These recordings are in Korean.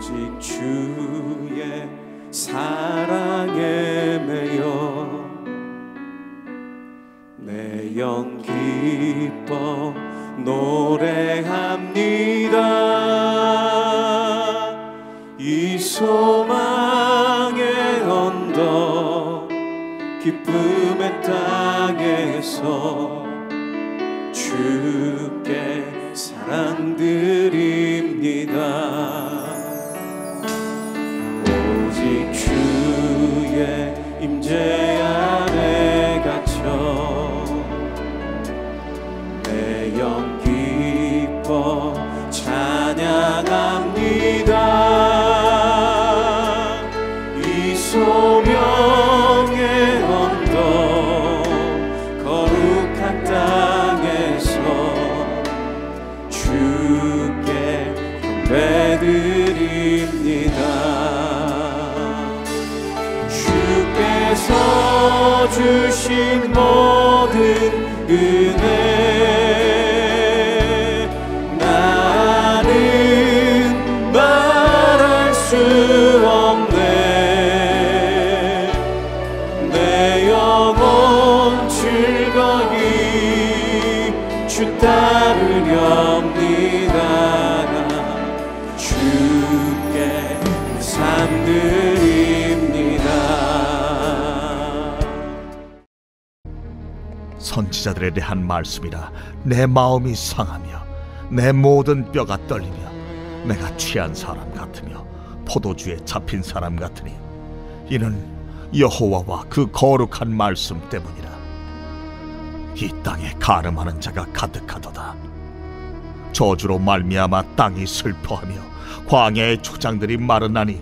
오직 주의 사랑에 매여 내 영 기뻐 노래합니다. 이 소망의 언덕 기쁨의 땅에서 주께 사랑 드립니다. 오직 주의 임재 안에 갇혀 내 영 기뻐 찬양합니다. 이 소명의 언덕 거룩한 땅에서 주께 경배드립니다. 주께서 주신 모든 은혜 나는 말할 수 없네. 내 영혼 즐거이 주 따르렵니다. 주께 삶 드립니다. 선지자들에 대한 말씀이라 내 마음이 상하며 내 모든 뼈가 떨리며 내가 취한 사람 같으며 포도주에 잡힌 사람 같으니 이는 여호와와 그 거룩한 말씀 때문이라. 이 땅에 간음하는 자가 가득하도다. 저주로 말미암아 땅이 슬퍼하며 광야의 초장들이 마르나니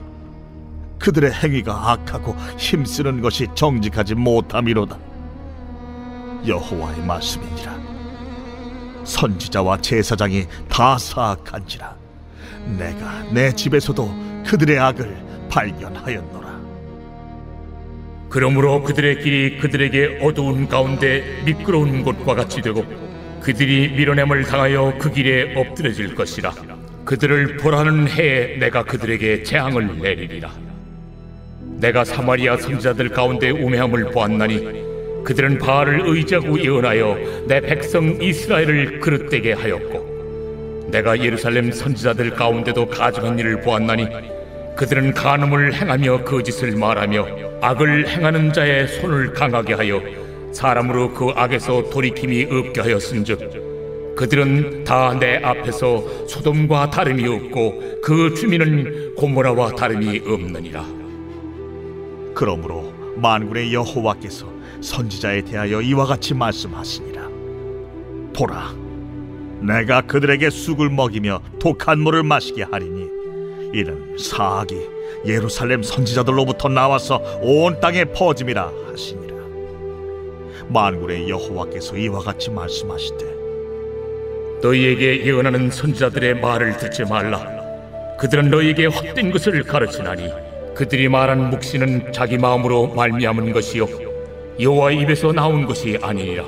그들의 행위가 악하고 힘쓰는 것이 정직하지 못함이로다. 여호와의 말씀이니라. 선지자와 제사장이 다 사악한지라 내가 내 집에서도 그들의 악을 발견하였노라. 그러므로 그들의 길이 그들에게 어두운 가운데 미끄러운 곳과 같이 되고 그들이 밀어냄을 당하여 그 길에 엎드려질 것이라. 그들을 벌하는 해에 내가 그들에게 재앙을 내리리라. 내가 사마리아 선지자들 가운데 우매함을 보았나니 그들은 바알을 의지하고 예언하여 내 백성 이스라엘을 그릇되게 하였고 내가 예루살렘 선지자들 가운데도 가증한 일을 보았나니 그들은 간음을 행하며 거짓을 말하며 악을 행하는 자의 손을 강하게 하여 사람으로 그 악에서 돌이킴이 없게 하였은즉 그들은 다 내 앞에서 소돔과 다름이 없고 그 주민은 고모라와 다름이 없느니라. 그러므로 만군의 여호와께서 선지자에 대하여 이와 같이 말씀하시니라. 보라, 내가 그들에게 쑥을 먹이며 독한 물을 마시게 하리니 이는 사악이 예루살렘 선지자들로부터 나와서 온 땅에 퍼짐이라 하시니라. 만군의 여호와께서 이와 같이 말씀하시되 너희에게 예언하는 선지자들의 말을 듣지 말라. 그들은 너희에게 헛된 것을 가르치나니 그들이 말한 묵시는 자기 마음으로 말미암은 것이요 여호와의 입에서 나온 것이 아니니라.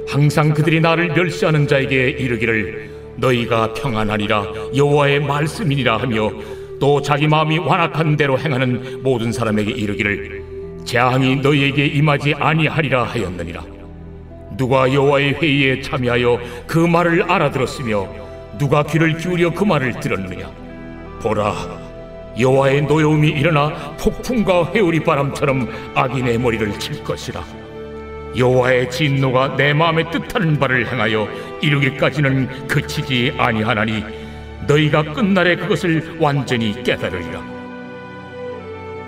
항상 그들이 나를 멸시하는 자에게 이르기를 너희가 평안하리라 여호와의 말씀이니라 하며 또 자기 마음이 완악한 대로 행하는 모든 사람에게 이르기를 재앙이 너희에게 임하지 아니하리라 하였느니라. 누가 여호와의 회의에 참여하여 그 말을 알아들었으며 누가 귀를 기울여 그 말을 들었느냐. 보라, 여호와의 노여움이 일어나 폭풍과 회오리 바람처럼 악인의 머리를 칠 것이라. 여호와의 진노가 내 마음에 뜻하는 바를 행하여 이루기까지는 그치지 아니하나니 너희가 끝날에 그것을 완전히 깨달으리라.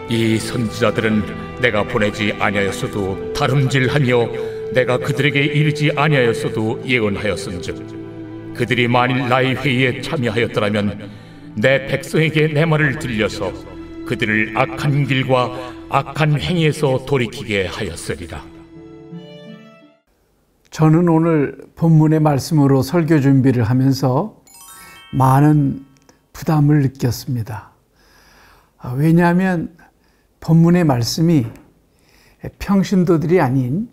이 선지자들은 내가 보내지 아니하였어도 다름질하며 내가 그들에게 이르지 아니하였어도 예언하였은즉 그들이 만일 나의 회의에 참여하였더라면 내 백성에게 내 말을 들려서 그들을 악한 길과 악한 행위에서 돌이키게 하였으리라. 저는 오늘 본문의 말씀으로 설교 준비를 하면서 많은 부담을 느꼈습니다. 왜냐하면 본문의 말씀이 평신도들이 아닌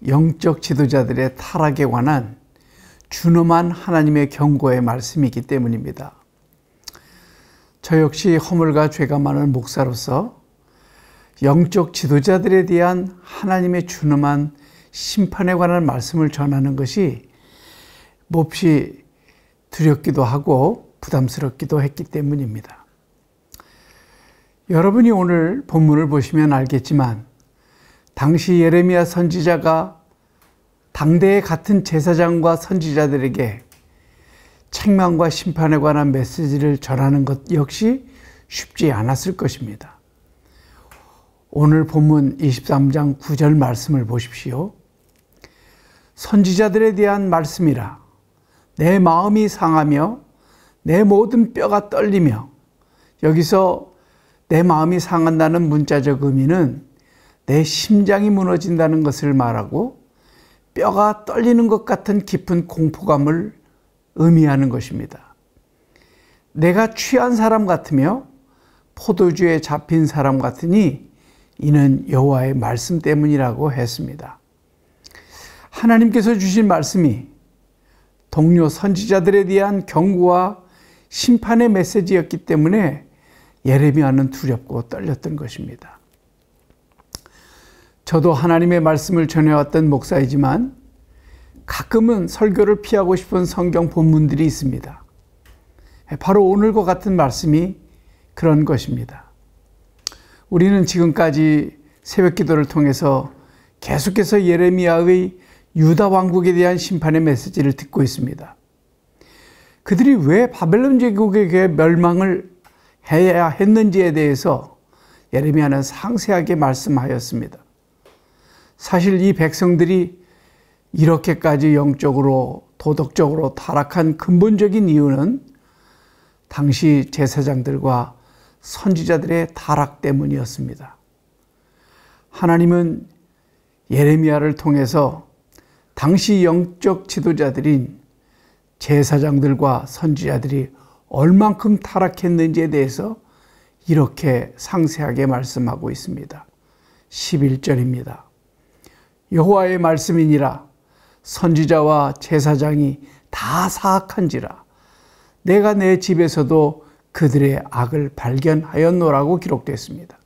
영적 지도자들의 타락에 관한 준엄한 하나님의 경고의 말씀이기 때문입니다. 저 역시 허물과 죄가 많은 목사로서 영적 지도자들에 대한 하나님의 준엄한 심판에 관한 말씀을 전하는 것이 몹시 두렵기도 하고 부담스럽기도 했기 때문입니다. 여러분이 오늘 본문을 보시면 알겠지만 당시 예레미야 선지자가 당대의 같은 제사장과 선지자들에게 책망과 심판에 관한 메시지를 전하는 것 역시 쉽지 않았을 것입니다. 오늘 본문 23장 9절 말씀을 보십시오. 선지자들에 대한 말씀이라 내 마음이 상하며 내 모든 뼈가 떨리며, 여기서 내 마음이 상한다는 문자적 의미는 내 심장이 무너진다는 것을 말하고 뼈가 떨리는 것 같은 깊은 공포감을 의미하는 것입니다. 내가 취한 사람 같으며 포도주에 잡힌 사람 같으니 이는 여호와의 말씀 때문이라고 했습니다. 하나님께서 주신 말씀이 동료 선지자들에 대한 경고와 심판의 메시지였기 때문에 예레미야는 두렵고 떨렸던 것입니다. 저도 하나님의 말씀을 전해왔던 목사이지만 가끔은 설교를 피하고 싶은 성경 본문들이 있습니다. 바로 오늘과 같은 말씀이 그런 것입니다. 우리는 지금까지 새벽 기도를 통해서 계속해서 예레미야의 유다 왕국에 대한 심판의 메시지를 듣고 있습니다. 그들이 왜 바벨론 제국에게 멸망을 해야 했는지에 대해서 예레미야는 상세하게 말씀하였습니다. 사실 이 백성들이 이렇게까지 영적으로 도덕적으로 타락한 근본적인 이유는 당시 제사장들과 선지자들의 타락 때문이었습니다. 하나님은 예레미야를 통해서 당시 영적 지도자들인 제사장들과 선지자들이 얼만큼 타락했는지에 대해서 이렇게 상세하게 말씀하고 있습니다. 11절입니다. 여호와의 말씀이니라 선지자와 제사장이 다 사악한지라 내가 내 집에서도 그들의 악을 발견하였노라고 기록됐습니다.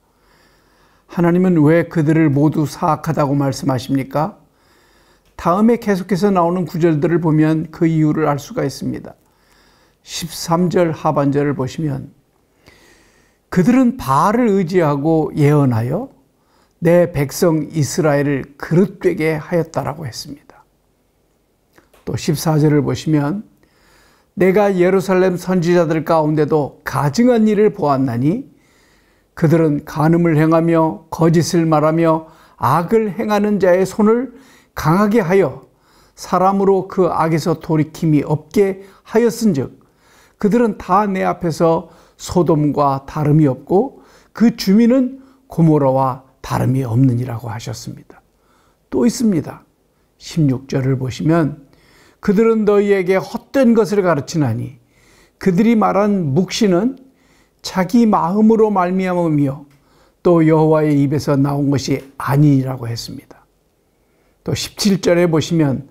하나님은 왜 그들을 모두 사악하다고 말씀하십니까? 다음에 계속해서 나오는 구절들을 보면 그 이유를 알 수가 있습니다. 13절 하반절을 보시면 그들은 바알을 의지하고 예언하여 내 백성 이스라엘을 그릇되게 하였다라고 했습니다. 또 14절을 보시면 내가 예루살렘 선지자들 가운데도 가증한 일을 보았나니 그들은 간음을 행하며 거짓을 말하며 악을 행하는 자의 손을 강하게 하여 사람으로 그 악에서 돌이킴이 없게 하였은즉 그들은 다 내 앞에서 소돔과 다름이 없고 그 주민은 고모라와 다름이 없느니라고 하셨습니다. 또 있습니다. 16절을 보시면 그들은 너희에게 헛된 것을 가르치나니 그들이 말한 묵시는 자기 마음으로 말미암으며 또 여호와의 입에서 나온 것이 아니라고 했습니다. 또 17절에 보시면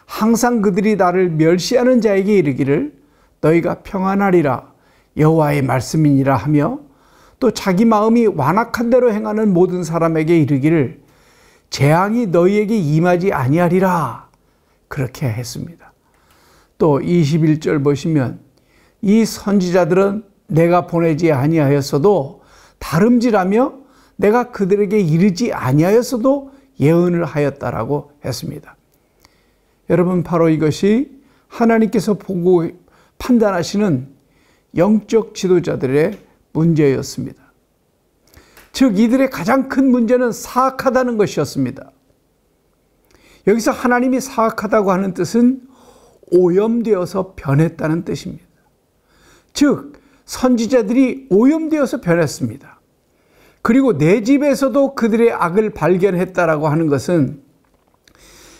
항상 그들이 나를 멸시하는 자에게 이르기를 너희가 평안하리라 여호와의 말씀이니라 하며 또 자기 마음이 완악한 대로 행하는 모든 사람에게 이르기를 재앙이 너희에게 임하지 아니하리라 그렇게 했습니다. 또 21절 보시면 이 선지자들은 내가 보내지 아니하였어도 다름질하며 내가 그들에게 이르지 아니하였어도 예언을 하였다라고 했습니다. 여러분, 바로 이것이 하나님께서 보고 판단하시는 영적 지도자들의 문제였습니다. 즉 이들의 가장 큰 문제는 사악하다는 것이었습니다. 여기서 하나님이 사악하다고 하는 뜻은 오염되어서 변했다는 뜻입니다. 즉 선지자들이 오염되어서 변했습니다. 그리고 내 집에서도 그들의 악을 발견했다라고 하는 것은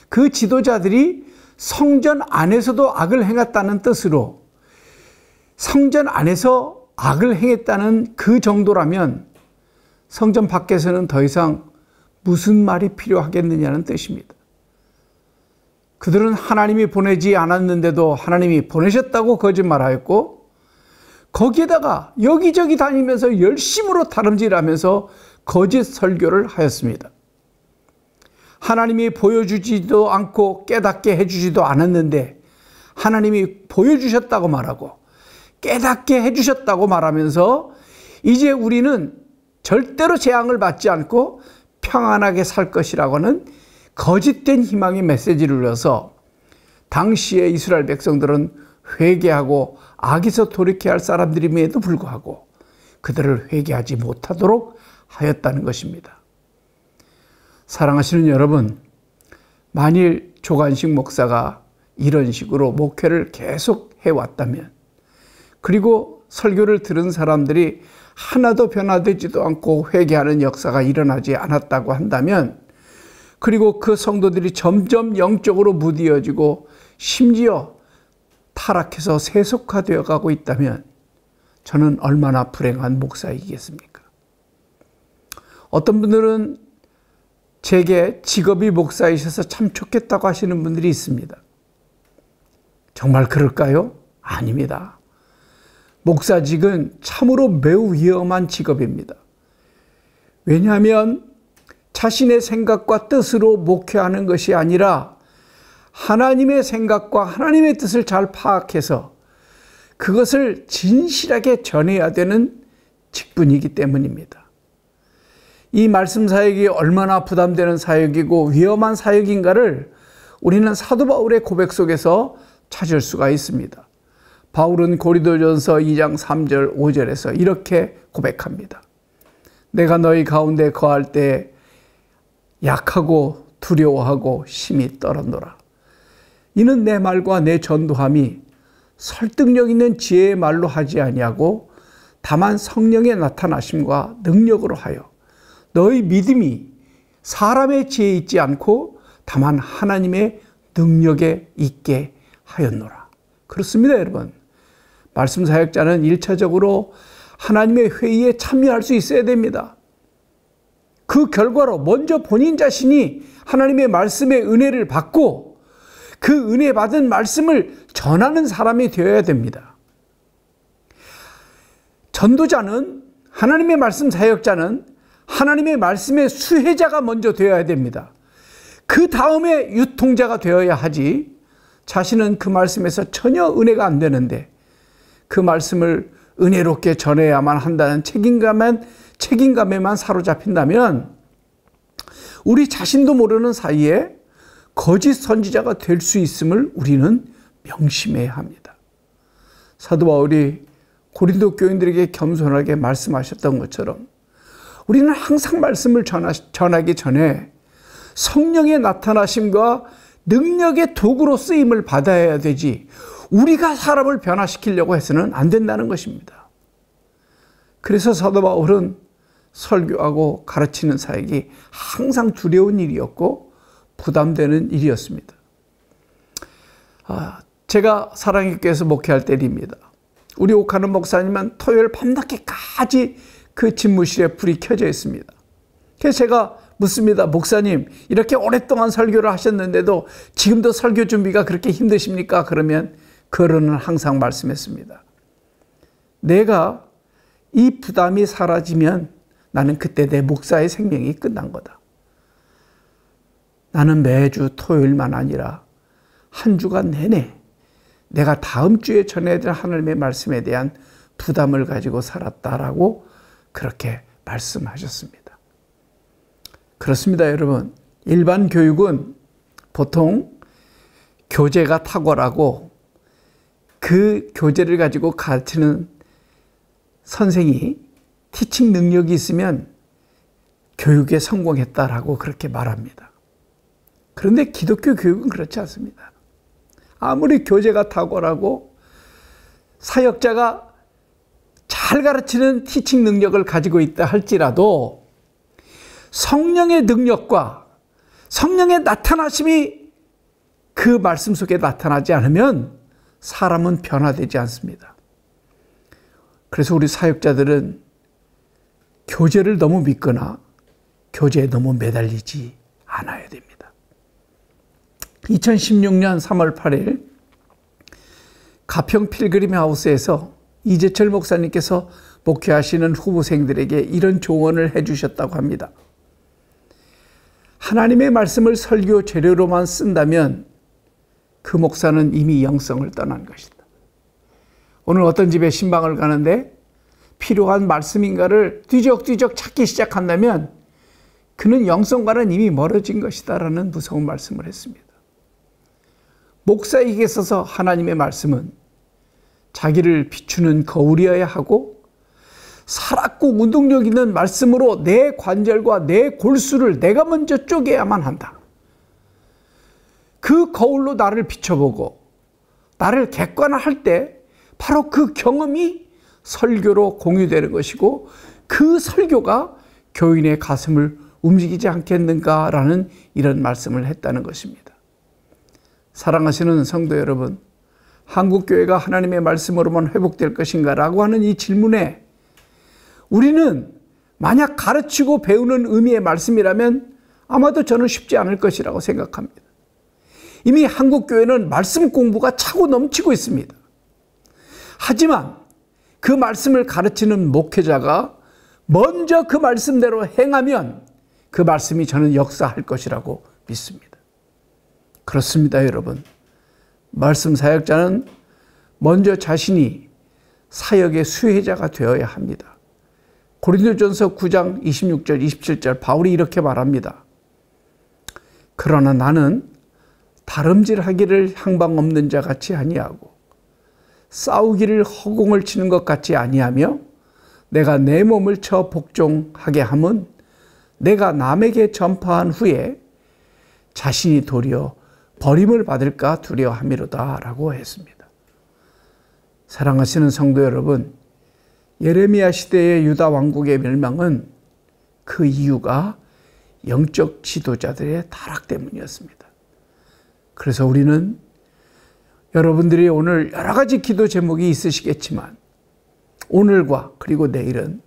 그 지도자들이 성전 안에서도 악을 행했다는 뜻으로 성전 안에서 악을 행했다는 그 정도라면 성전 밖에서는 더 이상 무슨 말이 필요하겠느냐는 뜻입니다. 그들은 하나님이 보내지 않았는데도 하나님이 보내셨다고 거짓말하였고 거기에다가 여기저기 다니면서 열심으로 다름질하면서 거짓 설교를 하였습니다. 하나님이 보여주지도 않고 깨닫게 해주지도 않았는데 하나님이 보여주셨다고 말하고 깨닫게 해주셨다고 말하면서 이제 우리는 절대로 재앙을 받지 않고 평안하게 살 것이라고는 거짓된 희망의 메시지를 넣어서 당시의 이스라엘 백성들은 회개하고 악에서 돌이켜야 할 사람들임에도 불구하고 그들을 회개하지 못하도록 하였다는 것입니다. 사랑하시는 여러분, 만일 조관식 목사가 이런 식으로 목회를 계속 해왔다면, 그리고 설교를 들은 사람들이 하나도 변화되지도 않고 회개하는 역사가 일어나지 않았다고 한다면, 그리고 그 성도들이 점점 영적으로 무디어지고 심지어 타락해서 세속화되어 가고 있다면 저는 얼마나 불행한 목사이겠습니까? 어떤 분들은 제게 직업이 목사이셔서 참 좋겠다고 하시는 분들이 있습니다. 정말 그럴까요? 아닙니다. 목사직은 참으로 매우 위험한 직업입니다. 왜냐하면 자신의 생각과 뜻으로 목회하는 것이 아니라 하나님의 생각과 하나님의 뜻을 잘 파악해서 그것을 진실하게 전해야 되는 직분이기 때문입니다. 이 말씀 사역이 얼마나 부담되는 사역이고 위험한 사역인가를 우리는 사도 바울의 고백 속에서 찾을 수가 있습니다. 바울은 고린도전서 2장 3절 5절에서 이렇게 고백합니다. 내가 너희 가운데 거할 때 약하고 두려워하고 심히 떨었노라. 이는 내 말과 내 전도함이 설득력 있는 지혜의 말로 하지 아니하고 다만 성령의 나타나심과 능력으로 하여 너희 믿음이 사람의 지혜에 있지 않고 다만 하나님의 능력에 있게 하였노라. 그렇습니다, 여러분. 말씀 사역자는 1차적으로 하나님의 회의에 참여할 수 있어야 됩니다. 그 결과로 먼저 본인 자신이 하나님의 말씀의 은혜를 받고 그 은혜 받은 말씀을 전하는 사람이 되어야 됩니다. 전도자는, 하나님의 말씀 사역자는 하나님의 말씀의 수혜자가 먼저 되어야 됩니다. 그 다음에 유통자가 되어야 하지, 자신은 그 말씀에서 전혀 은혜가 안 되는데 그 말씀을 은혜롭게 전해야만 한다는 책임감에만 사로잡힌다면 우리 자신도 모르는 사이에 거짓 선지자가 될 수 있음을 우리는 명심해야 합니다. 사도 바울이 고린도 교인들에게 겸손하게 말씀하셨던 것처럼 우리는 항상 말씀을 전하기 전에 성령의 나타나심과 능력의 도구로 쓰임을 받아야 되지 우리가 사람을 변화시키려고 해서는 안 된다는 것입니다. 그래서 사도 바울은 설교하고 가르치는 사역이 항상 두려운 일이었고 부담되는 일이었습니다. 제가 사랑의 교회에서 목회할 때입니다. 우리 옥하는 목사님은 토요일 밤늦게까지 그 집무실에 불이 켜져 있습니다. 그래서 제가 묻습니다. 목사님, 이렇게 오랫동안 설교를 하셨는데도 지금도 설교 준비가 그렇게 힘드십니까? 그러면 그러는 항상 말씀했습니다. 내가 이 부담이 사라지면 나는 그때 내 목사의 생명이 끝난 거다. 나는 매주 토요일만 아니라 한 주간 내내 내가 다음 주에 전해야 될 하나님의 말씀에 대한 부담을 가지고 살았다라고 그렇게 말씀하셨습니다. 그렇습니다, 여러분. 일반 교육은 보통 교재가 탁월하고 그 교재를 가지고 가르치는 선생이 티칭 능력이 있으면 교육에 성공했다라고 그렇게 말합니다. 그런데 기독교 교육은 그렇지 않습니다. 아무리 교재가 탁월하고 사역자가 잘 가르치는 티칭 능력을 가지고 있다 할지라도 성령의 능력과 성령의 나타나심이 그 말씀 속에 나타나지 않으면 사람은 변화되지 않습니다. 그래서 우리 사역자들은 교재를 너무 믿거나 교재에 너무 매달리지 않아야 됩니다. 2016년 3월 8일 가평 필그림 하우스에서 이재철 목사님께서 목회하시는 후보생들에게 이런 조언을 해주셨다고 합니다. 하나님의 말씀을 설교 재료로만 쓴다면 그 목사는 이미 영성을 떠난 것이다. 오늘 어떤 집에 신방을 가는데 필요한 말씀인가를 뒤적뒤적 찾기 시작한다면 그는 영성과는 이미 멀어진 것이다 라는 무서운 말씀을 했습니다. 목사에게 있어서 하나님의 말씀은 자기를 비추는 거울이어야 하고 살았고 운동력 있는 말씀으로 내 관절과 내 골수를 내가 먼저 쪼개야만 한다. 그 거울로 나를 비춰보고 나를 객관화할 때 바로 그 경험이 설교로 공유되는 것이고 그 설교가 교인의 가슴을 움직이지 않겠는가라는 이런 말씀을 했다는 것입니다. 사랑하시는 성도 여러분, 한국교회가 하나님의 말씀으로만 회복될 것인가 라고 하는 이 질문에 우리는 만약 가르치고 배우는 의미의 말씀이라면 아마도 저는 쉽지 않을 것이라고 생각합니다. 이미 한국교회는 말씀 공부가 차고 넘치고 있습니다. 하지만 그 말씀을 가르치는 목회자가 먼저 그 말씀대로 행하면 그 말씀이 저는 역사할 것이라고 믿습니다. 그렇습니다, 여러분. 말씀 사역자는 먼저 자신이 사역의 수혜자가 되어야 합니다. 고린도전서 9장 26절 27절 바울이 이렇게 말합니다. 그러나 나는 다름질하기를 향방 없는 자 같이 아니하고 싸우기를 허공을 치는 것 같이 아니하며 내가 내 몸을 쳐 복종하게 함은 내가 남에게 전파한 후에 자신이 도리어 버림을 받을까 두려워함이로다 라고 했습니다. 사랑하시는 성도 여러분, 예레미야 시대의 유다 왕국의 멸망은 그 이유가 영적 지도자들의 타락 때문이었습니다. 그래서 우리는 여러분들이 오늘 여러 가지 기도 제목이 있으시겠지만 오늘과 그리고 내일은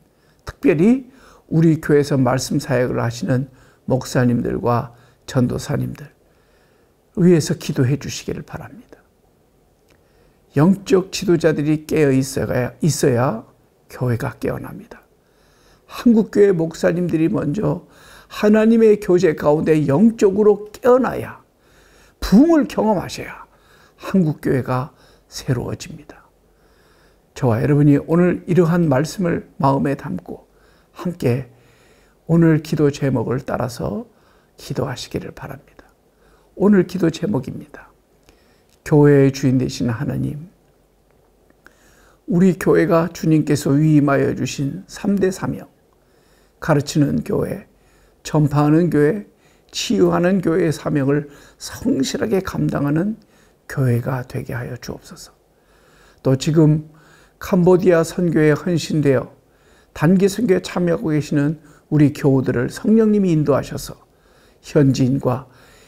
특별히 우리 교회에서 말씀 사역을 하시는 목사님들과 전도사님들 위해서 기도해 주시기를 바랍니다. 영적 지도자들이 깨어 있어야 교회가 깨어납니다. 한국교회 목사님들이 먼저 하나님의 교제 가운데 영적으로 깨어나야 부흥을 경험하셔야 한국교회가 새로워집니다. 저와 여러분이 오늘 이러한 말씀을 마음에 담고 함께 오늘 기도 제목을 따라서 기도하시기를 바랍니다. 오늘 기도 제목입니다. 교회의 주인 되시는 하나님, 우리 교회가 주님께서 위임하여 주신 3대 사명, 가르치는 교회, 전파하는 교회, 치유하는 교회의 사명을 성실하게 감당하는 교회가 되게 하여 주옵소서. 또 지금 캄보디아 선교에 헌신되어 단기 선교에 참여하고 계시는 우리 교우들을 성령님이 인도하셔서 현지인과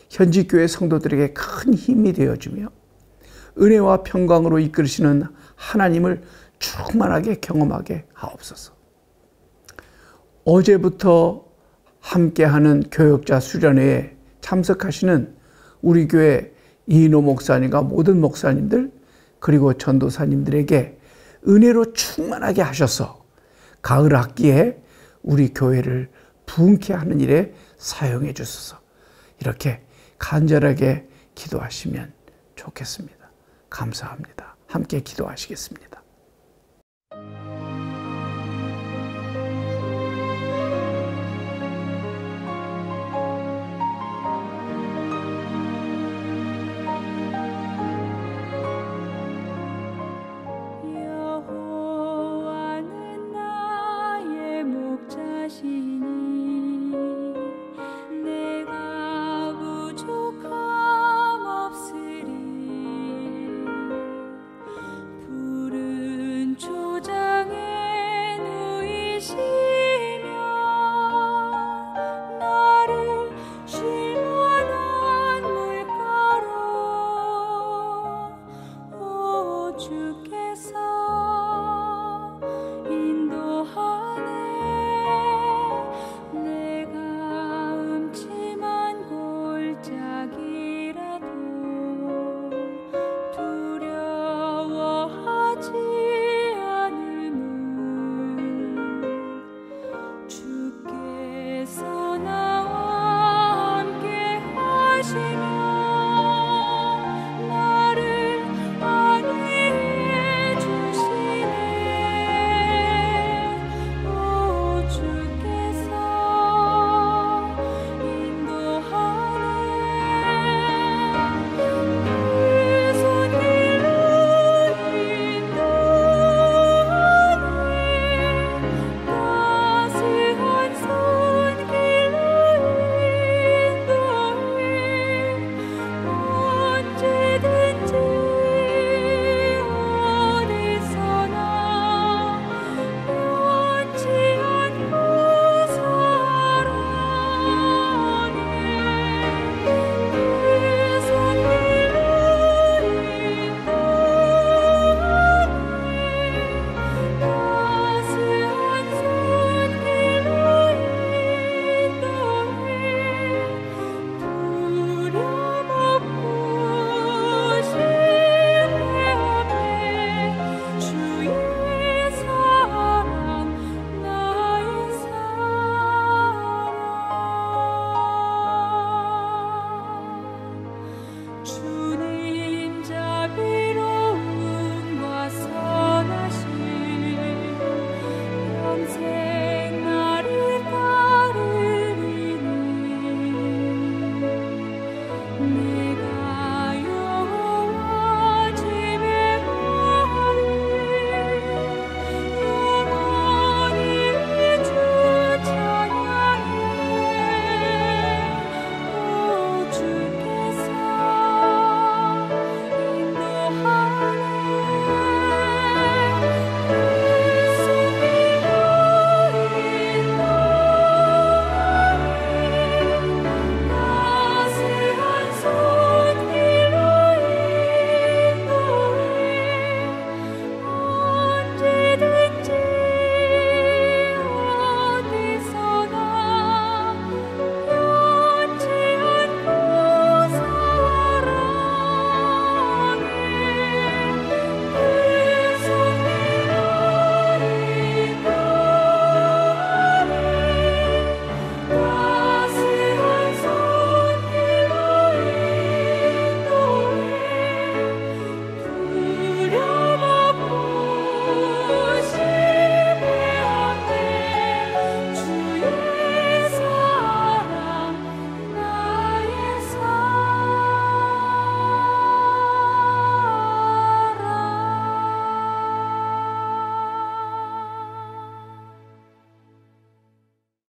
현지 교회 성도들에게 큰 힘이 되어주며 은혜와 평강으로 이끌으시는 하나님을 충만하게 경험하게 하옵소서. 어제부터 함께하는 교역자 수련회에 참석하시는 우리 교회 이인호 목사님과 모든 목사님들 그리고 전도사님들에게 은혜로 충만하게 하셔서 가을 학기에 우리 교회를 부흥케 하는 일에 사용해 주소서. 이렇게 간절하게 기도하시면 좋겠습니다. 감사합니다. 함께 기도하시겠습니다.